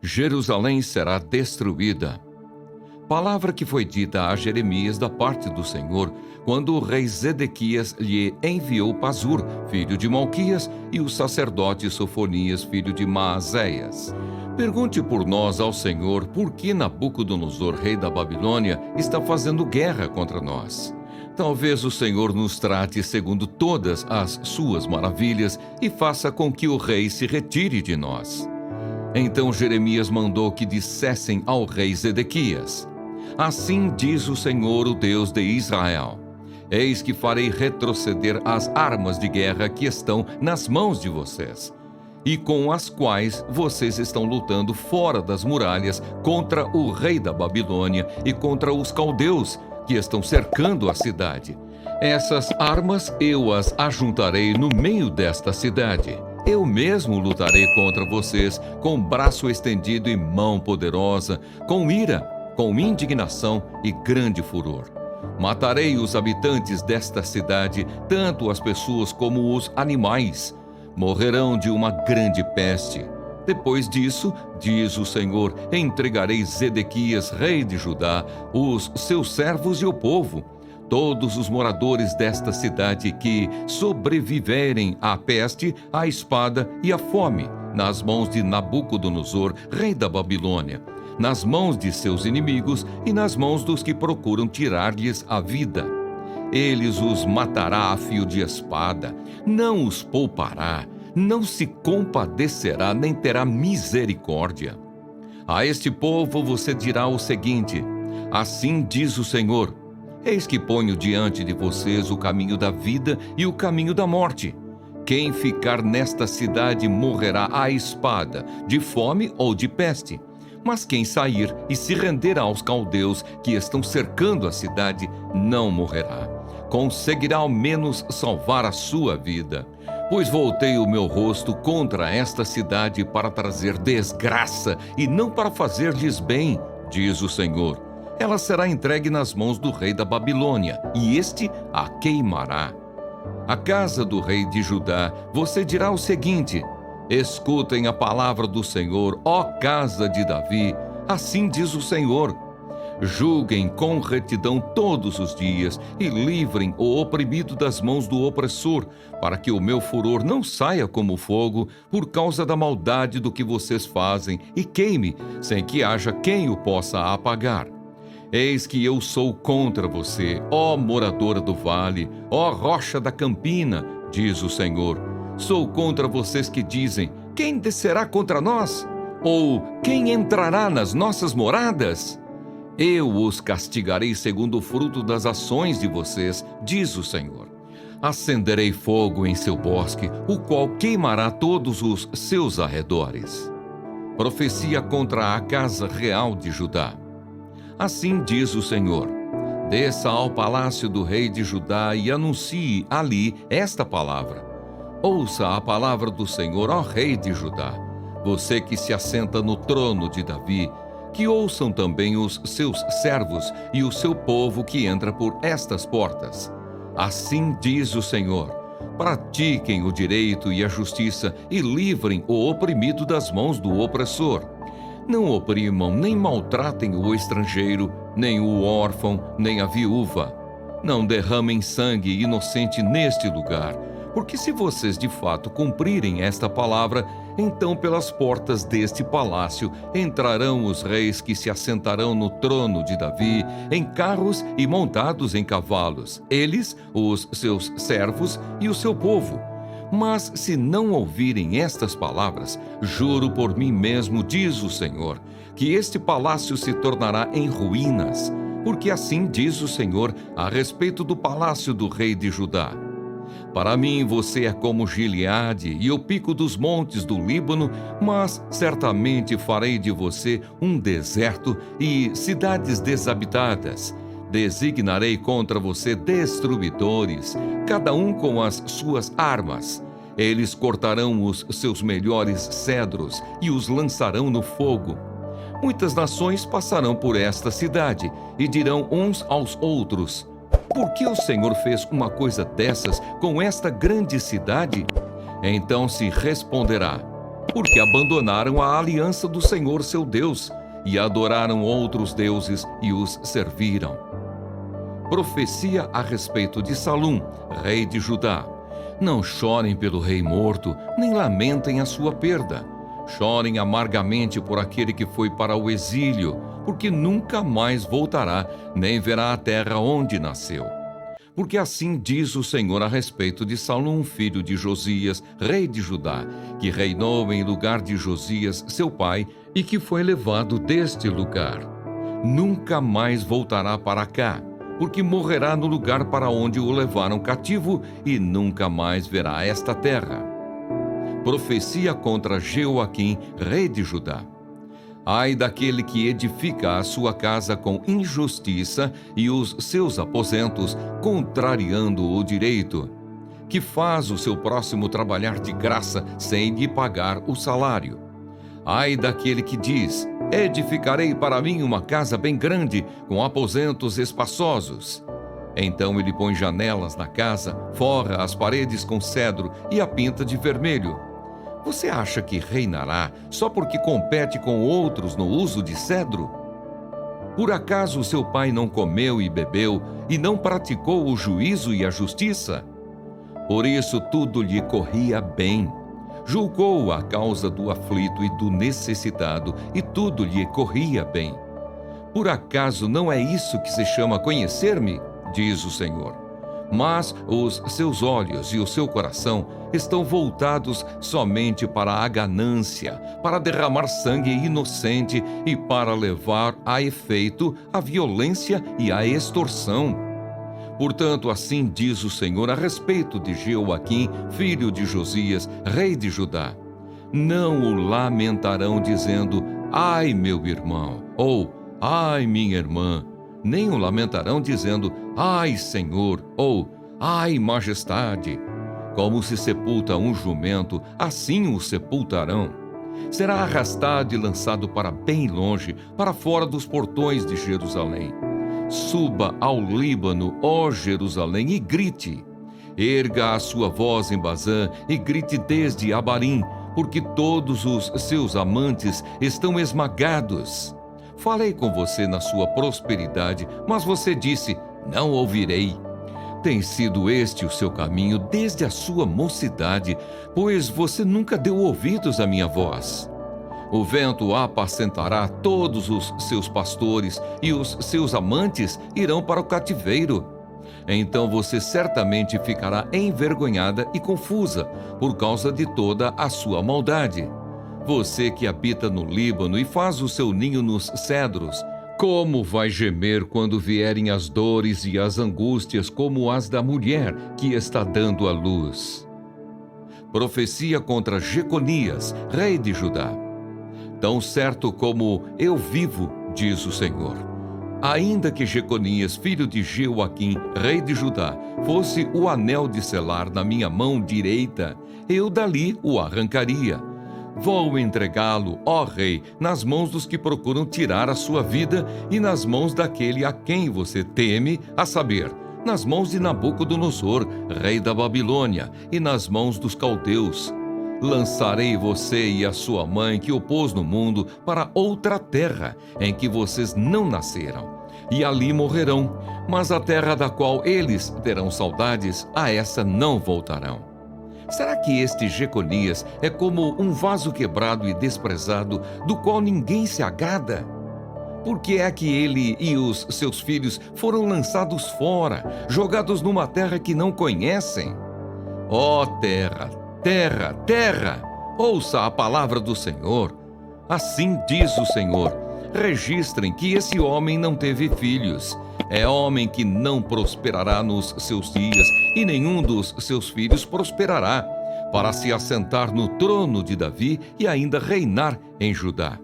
Jerusalém será destruída. Palavra que foi dita a Jeremias da parte do Senhor, quando o rei Zedequias lhe enviou Pazur, filho de Malquias, e o sacerdote Sofonias, filho de Maazéias. Pergunte por nós ao Senhor por que Nabucodonosor, rei da Babilônia, está fazendo guerra contra nós. Talvez o Senhor nos trate segundo todas as suas maravilhas e faça com que o rei se retire de nós. Então Jeremias mandou que dissessem ao rei Zedequias: Assim diz o Senhor, o Deus de Israel: Eis que farei retroceder as armas de guerra que estão nas mãos de vocês, e com as quais vocês estão lutando fora das muralhas contra o rei da Babilônia e contra os caldeus que estão cercando a cidade. Essas armas eu as ajuntarei no meio desta cidade. Eu mesmo lutarei contra vocês com braço estendido e mão poderosa, com ira, com indignação e grande furor. Matarei os habitantes desta cidade, tanto as pessoas como os animais. Morrerão de uma grande peste. Depois disso, diz o Senhor, entregarei Zedequias, rei de Judá, os seus servos e o povo, todos os moradores desta cidade que sobreviverem à peste, à espada e à fome, nas mãos de Nabucodonosor, rei da Babilônia, nas mãos de seus inimigos e nas mãos dos que procuram tirar-lhes a vida. Eles os matará a fio de espada, não os poupará, não se compadecerá nem terá misericórdia. A este povo você dirá o seguinte: Assim diz o Senhor: Eis que ponho diante de vocês o caminho da vida e o caminho da morte. Quem ficar nesta cidade morrerá à espada, de fome ou de peste. Mas quem sair e se render aos caldeus que estão cercando a cidade, não morrerá. Conseguirá ao menos salvar a sua vida. Pois voltei o meu rosto contra esta cidade para trazer desgraça e não para fazer-lhes bem, diz o Senhor. Ela será entregue nas mãos do rei da Babilônia, e este a queimará. À casa do rei de Judá, você dirá o seguinte: Escutem a palavra do Senhor, ó casa de Davi, assim diz o Senhor. Julguem com retidão todos os dias e livrem o oprimido das mãos do opressor, para que o meu furor não saia como fogo por causa da maldade do que vocês fazem e queime, sem que haja quem o possa apagar. Eis que eu sou contra você, ó moradora do vale, ó rocha da campina, diz o Senhor. Sou contra vocês que dizem: Quem descerá contra nós? Ou quem entrará nas nossas moradas? Eu os castigarei segundo o fruto das ações de vocês, diz o Senhor. Acenderei fogo em seu bosque, o qual queimará todos os seus arredores. Profecia contra a casa real de Judá. Assim diz o Senhor: Desça ao palácio do rei de Judá e anuncie ali esta palavra. Ouça a palavra do Senhor, ó rei de Judá, você que se assenta no trono de Davi, que ouçam também os seus servos e o seu povo que entra por estas portas. Assim diz o Senhor: Pratiquem o direito e a justiça e livrem o oprimido das mãos do opressor. Não oprimam nem maltratem o estrangeiro, nem o órfão, nem a viúva. Não derramem sangue inocente neste lugar, porque se vocês de fato cumprirem esta palavra, então pelas portas deste palácio entrarão os reis que se assentarão no trono de Davi, em carros e montados em cavalos, eles, os seus servos e o seu povo. Mas se não ouvirem estas palavras, juro por mim mesmo, diz o Senhor, que este palácio se tornará em ruínas, porque assim diz o Senhor a respeito do palácio do rei de Judá. Para mim você é como Gileade e o pico dos montes do Líbano, mas certamente farei de você um deserto e cidades desabitadas. Designarei contra você destruidores, cada um com as suas armas. Eles cortarão os seus melhores cedros e os lançarão no fogo. Muitas nações passarão por esta cidade e dirão uns aos outros: Por que o Senhor fez uma coisa dessas com esta grande cidade? Então se responderá: porque abandonaram a aliança do Senhor seu Deus e adoraram outros deuses e os serviram. Profecia a respeito de Salum, rei de Judá. Não chorem pelo rei morto, nem lamentem a sua perda. Chorem amargamente por aquele que foi para o exílio, porque nunca mais voltará, nem verá a terra onde nasceu. Porque assim diz o Senhor a respeito de Salum, filho de Josias, rei de Judá, que reinou em lugar de Josias, seu pai, e que foi levado deste lugar. Nunca mais voltará para cá, porque morrerá no lugar para onde o levaram cativo e nunca mais verá esta terra. Profecia contra Jeoaquim, rei de Judá. Ai daquele que edifica a sua casa com injustiça e os seus aposentos, contrariando o direito, que faz o seu próximo trabalhar de graça sem lhe pagar o salário. Ai daquele que diz: edificarei para mim uma casa bem grande, com aposentos espaçosos. Então ele põe janelas na casa, forra as paredes com cedro e a pinta de vermelho. Você acha que reinará só porque compete com outros no uso de cedro? Por acaso seu pai não comeu e bebeu e não praticou o juízo e a justiça? Por isso tudo lhe corria bem. Julgou a causa do aflito e do necessitado, e tudo lhe corria bem. Por acaso não é isso que se chama conhecer-me? Diz o Senhor. Mas os seus olhos e o seu coração estão voltados somente para a ganância, para derramar sangue inocente e para levar a efeito a violência e a extorsão. Portanto, assim diz o Senhor a respeito de Jeoaquim, filho de Josias, rei de Judá. Não o lamentarão dizendo: ai, meu irmão, ou ai, minha irmã. Nem o lamentarão dizendo: ai, Senhor, ou ai, majestade. Como se sepulta um jumento, assim o sepultarão. Será arrastado e lançado para bem longe, para fora dos portões de Jerusalém. Suba ao Líbano, ó Jerusalém, e grite. Erga a sua voz em Bazã e grite desde Abarim, porque todos os seus amantes estão esmagados. Falei com você na sua prosperidade, mas você disse: não ouvirei. Tem sido este o seu caminho desde a sua mocidade, pois você nunca deu ouvidos à minha voz. O vento apacentará todos os seus pastores, e os seus amantes irão para o cativeiro. Então você certamente ficará envergonhada e confusa, por causa de toda a sua maldade. Você que habita no Líbano e faz o seu ninho nos cedros, como vai gemer quando vierem as dores e as angústias como as da mulher que está dando à luz. Profecia contra Jeconias, rei de Judá. Tão certo como eu vivo, diz o Senhor, ainda que Jeconias, filho de Jeoaquim, rei de Judá, fosse o anel de selar na minha mão direita, eu dali o arrancaria. Vou entregá-lo, ó rei, nas mãos dos que procuram tirar a sua vida e nas mãos daquele a quem você teme, a saber, nas mãos de Nabucodonosor, rei da Babilônia, e nas mãos dos caldeus. Lançarei você e a sua mãe que o pôs no mundo para outra terra, em que vocês não nasceram, e ali morrerão, mas a terra da qual eles terão saudades, a essa não voltarão. Será que este Jeconias é como um vaso quebrado e desprezado, do qual ninguém se agrada? Por que é que ele e os seus filhos foram lançados fora, jogados numa terra que não conhecem? Ó terra, terra, terra, ouça a palavra do Senhor. Assim diz o Senhor: registrem que esse homem não teve filhos. É homem que não prosperará nos seus dias, e nenhum dos seus filhos prosperará, para se assentar no trono de Davi e ainda reinar em Judá.